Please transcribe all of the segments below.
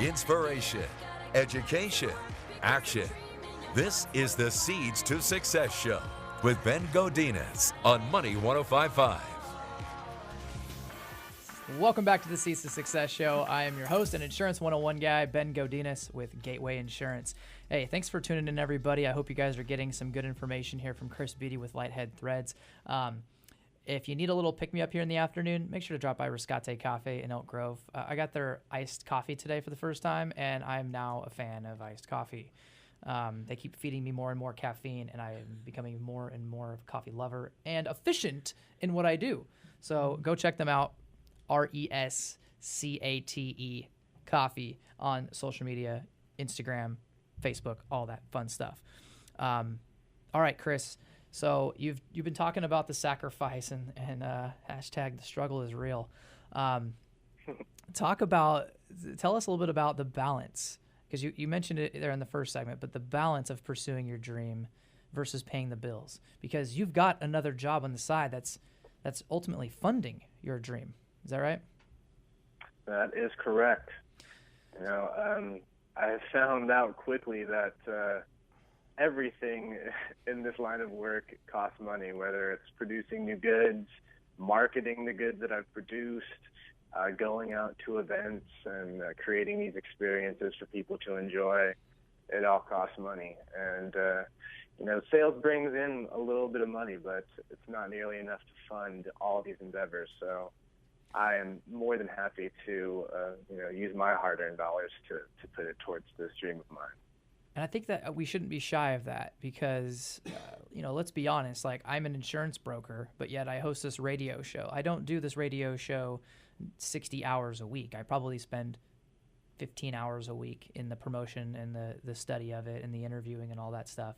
inspiration, education, action. This is the Seeds to Success Show with Ben Godinez on Money 105.5. Welcome back to the Seeds to Success Show. I am your host and Insurance 101 guy, Ben Godinez with Gateway Insurance. Hey, thanks for tuning in, everybody. I hope you guys are getting some good information here from Chris Beaty with Lighthead Threads. If you need a little pick-me-up here in the afternoon, make sure to drop by Riscate Cafe in Elk Grove. I got their iced coffee today for the first time, and I'm now a fan of iced coffee. They keep feeding me more and more caffeine, and I am becoming more and more of a coffee lover and efficient in what I do. So go check them out, RESCATE Coffee on social media, Instagram, Facebook, all that fun stuff. All right, Chris. So you've been talking about the sacrifice and hashtag the struggle is real. Tell us a little bit about the balance, because you mentioned it there in the first segment, but the balance of pursuing your dream versus paying the bills, because you've got another job on the side that's ultimately funding your dream. Is that right? That is correct. I found out quickly that everything in this line of work costs money, whether it's producing new goods, marketing the goods that I've produced, going out to events and creating these experiences for people to enjoy. It all costs money. And, sales brings in a little bit of money, but it's not nearly enough to fund all these endeavors. So I am more than happy to, use my hard-earned dollars to put it towards this dream of mine. And I think that we shouldn't be shy of that because, let's be honest, like I'm an insurance broker, but yet I host this radio show. I don't do this radio show 60 hours a week. I probably spend 15 hours a week in the promotion and the study of it and the interviewing and all that stuff.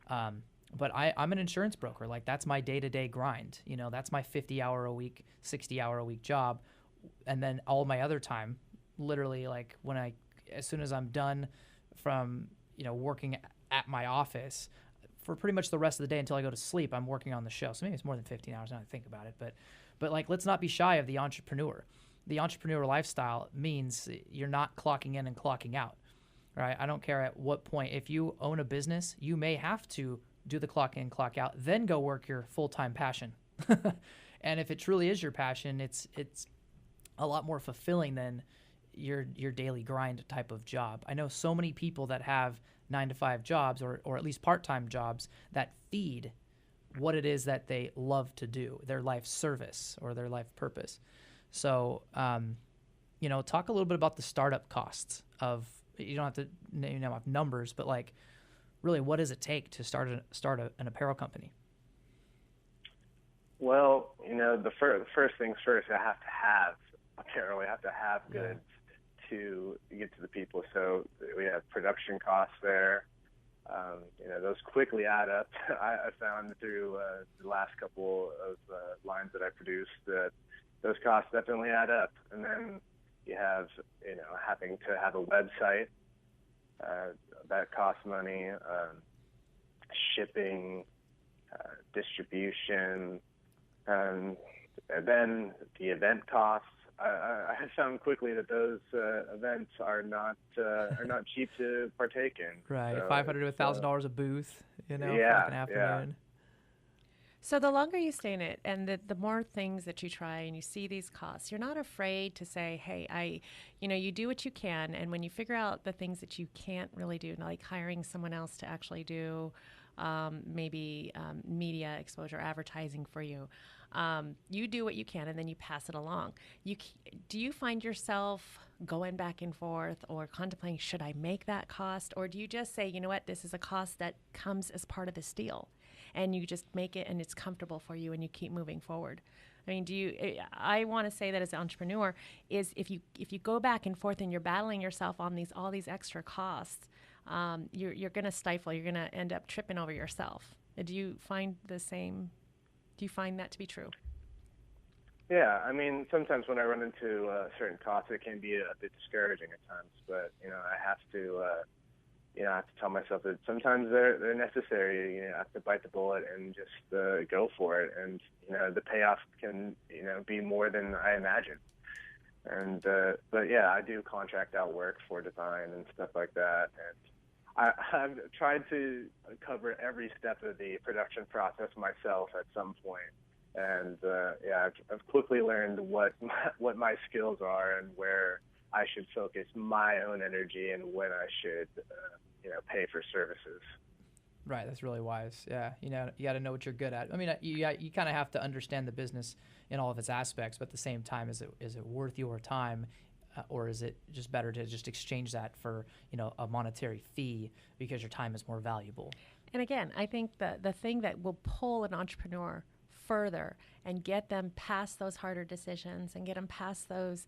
But I'm an insurance broker. Like that's my day-to-day grind. That's my 50-hour-a-week, 60-hour-a-week job. And then all my other time, literally like as soon as I'm done from, working at my office for pretty much the rest of the day until I go to sleep, I'm working on the show. So maybe it's more than 15 hours now that I think about it. But like, let's not be shy of the entrepreneur. The entrepreneur lifestyle means you're not clocking in and clocking out, right? I don't care at what point. If you own a business, you may have to do the clock in, clock out, then go work your full-time passion. And if it truly is your passion, it's a lot more fulfilling than your daily grind type of job. I know so many people that have 9-to-5 jobs or at least part-time jobs that feed what it is that they love to do, their life service or their life purpose. So, talk a little bit about the startup costs of, you don't have to name off numbers, but like really what does it take to start an apparel company? Well, the first things first, I have to have apparel. I have to have goods to get to the people. So we have production costs there. Those quickly add up. I found through the last couple of lines that I produced that those costs definitely add up. And then you have, having to have a website that costs money, shipping, distribution, and then the event costs. I found quickly that those events are not cheap to partake in. Right, so $500 to $1,000 a booth, for like an afternoon. Yeah. So the longer you stay in it, and the more things that you try, and you see these costs, you're not afraid to say, "Hey, you do what you can," and when you figure out the things that you can't really do, like hiring someone else to actually do maybe media exposure, advertising for you. You do what you can, and then you pass it along. Do you find yourself going back and forth or contemplating, should I make that cost? Or do you just say, you know what, this is a cost that comes as part of this deal, and you just make it and it's comfortable for you and you keep moving forward? I mean, I want to say that as an entrepreneur is if you go back and forth and you're battling yourself on all these extra costs, you're going to stifle. You're going to end up tripping over yourself. Do you find the same? Do you find that to be true? Yeah, I mean, sometimes when I run into certain costs, it can be a bit discouraging at times. But I have to tell myself that sometimes they're necessary. I have to bite the bullet and just go for it. And the payoff can be more than I imagined. And but yeah, I do contract out work for design and stuff like that. And I've tried to cover every step of the production process myself at some point. And yeah, I've quickly learned what my skills are and where I should focus my own energy and when I should, pay for services. Right, that's really wise. Yeah, you got to know what you're good at. I mean, you kind of have to understand the business in all of its aspects, but at the same time, is it worth your time, or is it just better to just exchange that for a monetary fee because your time is more valuable? And again, I think the thing that will pull an entrepreneur further and get them past those harder decisions and get them past those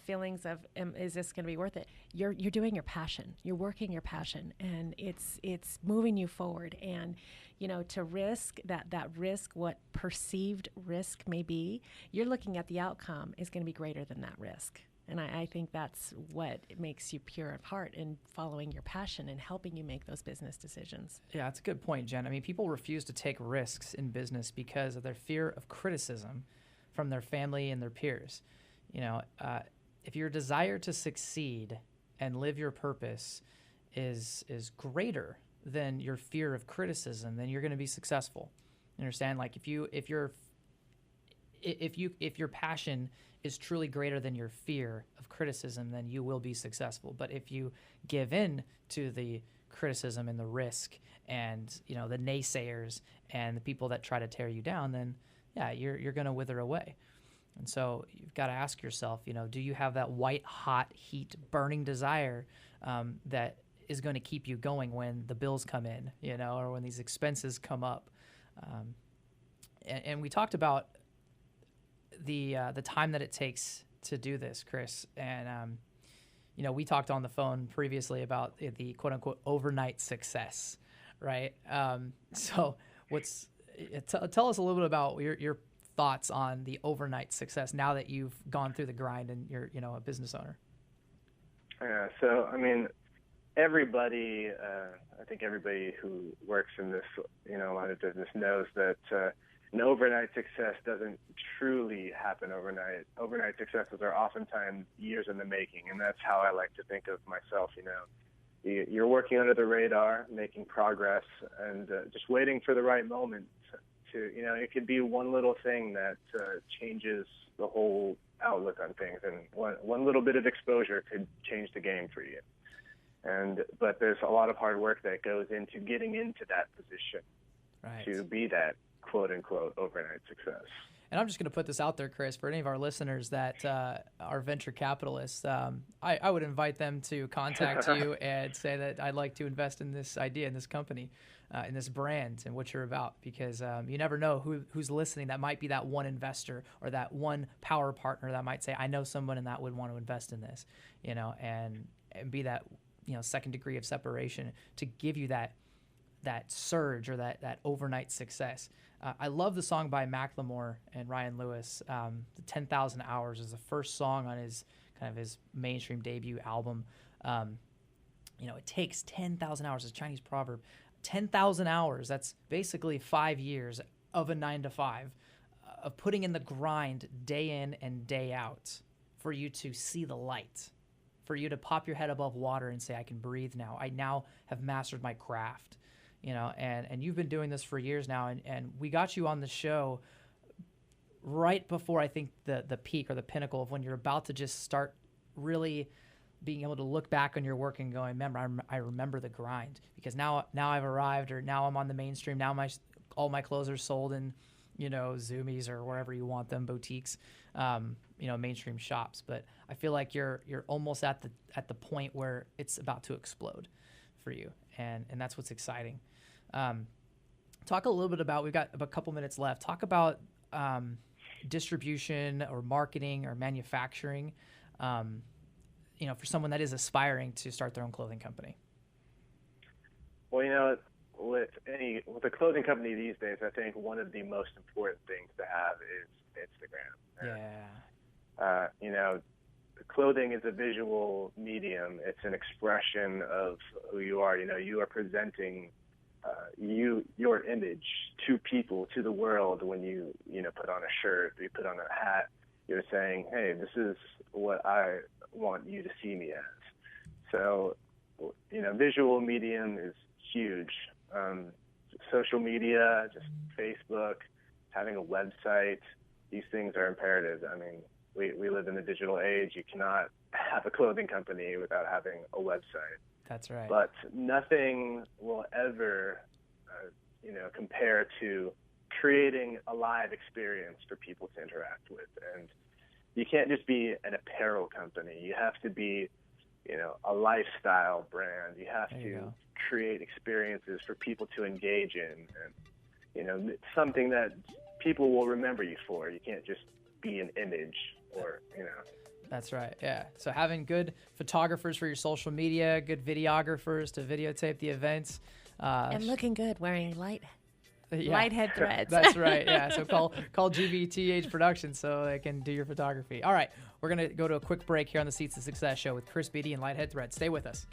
feelings of, is this going to be worth it? You're doing your passion. You're working your passion, and it's moving you forward. And to risk that risk, what perceived risk may be, you're looking at the outcome is going to be greater than that risk. And I think that's what makes you pure of heart in following your passion and helping you make those business decisions. Yeah, that's a good point, Jen. I mean, people refuse to take risks in business because of their fear of criticism from their family and their peers. If your desire to succeed and live your purpose is greater than your fear of criticism, then you're going to be successful. You understand? Like if your passion is truly greater than your fear of criticism, then you will be successful. But if you give in to the criticism and the risk and the naysayers and the people that try to tear you down, then yeah, you're going to wither away. And so you've got to ask yourself, do you have that white hot heat burning desire that is going to keep you going when the bills come in, or when these expenses come up? And we talked about the time that it takes to do this, Chris, and we talked on the phone previously about the quote unquote overnight success, right? So tell us a little bit about your thoughts on the overnight success now that you've gone through the grind and you're a business owner. Yeah, so I mean, everybody, I think everybody who works in this line of business knows that an overnight success doesn't truly happen overnight. Overnight successes are oftentimes years in the making, and that's how I like to think of myself. You're working under the radar, making progress, and just waiting for the right moment to, it could be one little thing that changes the whole outlook on things, and one little bit of exposure could change the game for you. But there's a lot of hard work that goes into getting into that position, right, to be that quote-unquote overnight success. And I'm just going to put this out there, Chris, for any of our listeners that are venture capitalists, I would invite them to contact you and say that I'd like to invest in this idea, in this company, in this brand, and what you're about, because you never know who's listening. That might be that one investor or that one power partner that might say, I know someone and that would want to invest in this, and be that second degree of separation to give you that surge or that overnight success. I love the song by Macklemore and Ryan Lewis. The 10,000 Hours is the first song on his mainstream debut album. It takes 10,000 hours. It's a Chinese proverb. 10,000 hours. That's basically 5 years of a 9-to-5 of putting in the grind day in and day out for you to see the light, for you to pop your head above water and say, I can breathe now. I now have mastered my craft. And you've been doing this for years now, and we got you on the show right before I think the peak or the pinnacle of when you're about to just start really being able to look back on your work and going, I remember the grind, because now I've arrived, or now I'm on the mainstream. Now all my clothes are sold in Zoomies or wherever you want them, boutiques, mainstream shops. But I feel like you're almost at the point where it's about to explode for you, and that's what's exciting. Talk a little bit about, we've got a couple minutes left. Talk about distribution or marketing or manufacturing, for someone that is aspiring to start their own clothing company. Well, with a clothing company these days, I think one of the most important things to have is Instagram. Yeah. Clothing is a visual medium. It's an expression of who you are. You are presenting your image to people, to the world, when you put on a shirt, you put on a hat. you're saying, hey, this is what I want you to see me as. So, visual medium is huge. Social media, just Facebook, having a website, these things are imperative. I mean, we live in the digital age. You cannot have a clothing company without having a website. That's right. But nothing will ever, compare to creating a live experience for people to interact with. And you can't just be an apparel company. You have to be, a lifestyle brand. You have to create experiences for people to engage in, and something that people will remember you for. You can't just be an image, or That's right. Yeah. So having good photographers for your social media, good videographers to videotape the events, and looking good wearing yeah. Lighthead Threads. That's right. Yeah. So call GBTH Productions so they can do your photography. All right. We're going to go to a quick break here on the Seeds to Success show with Chris Beaty and Lighthead Threads. Stay with us.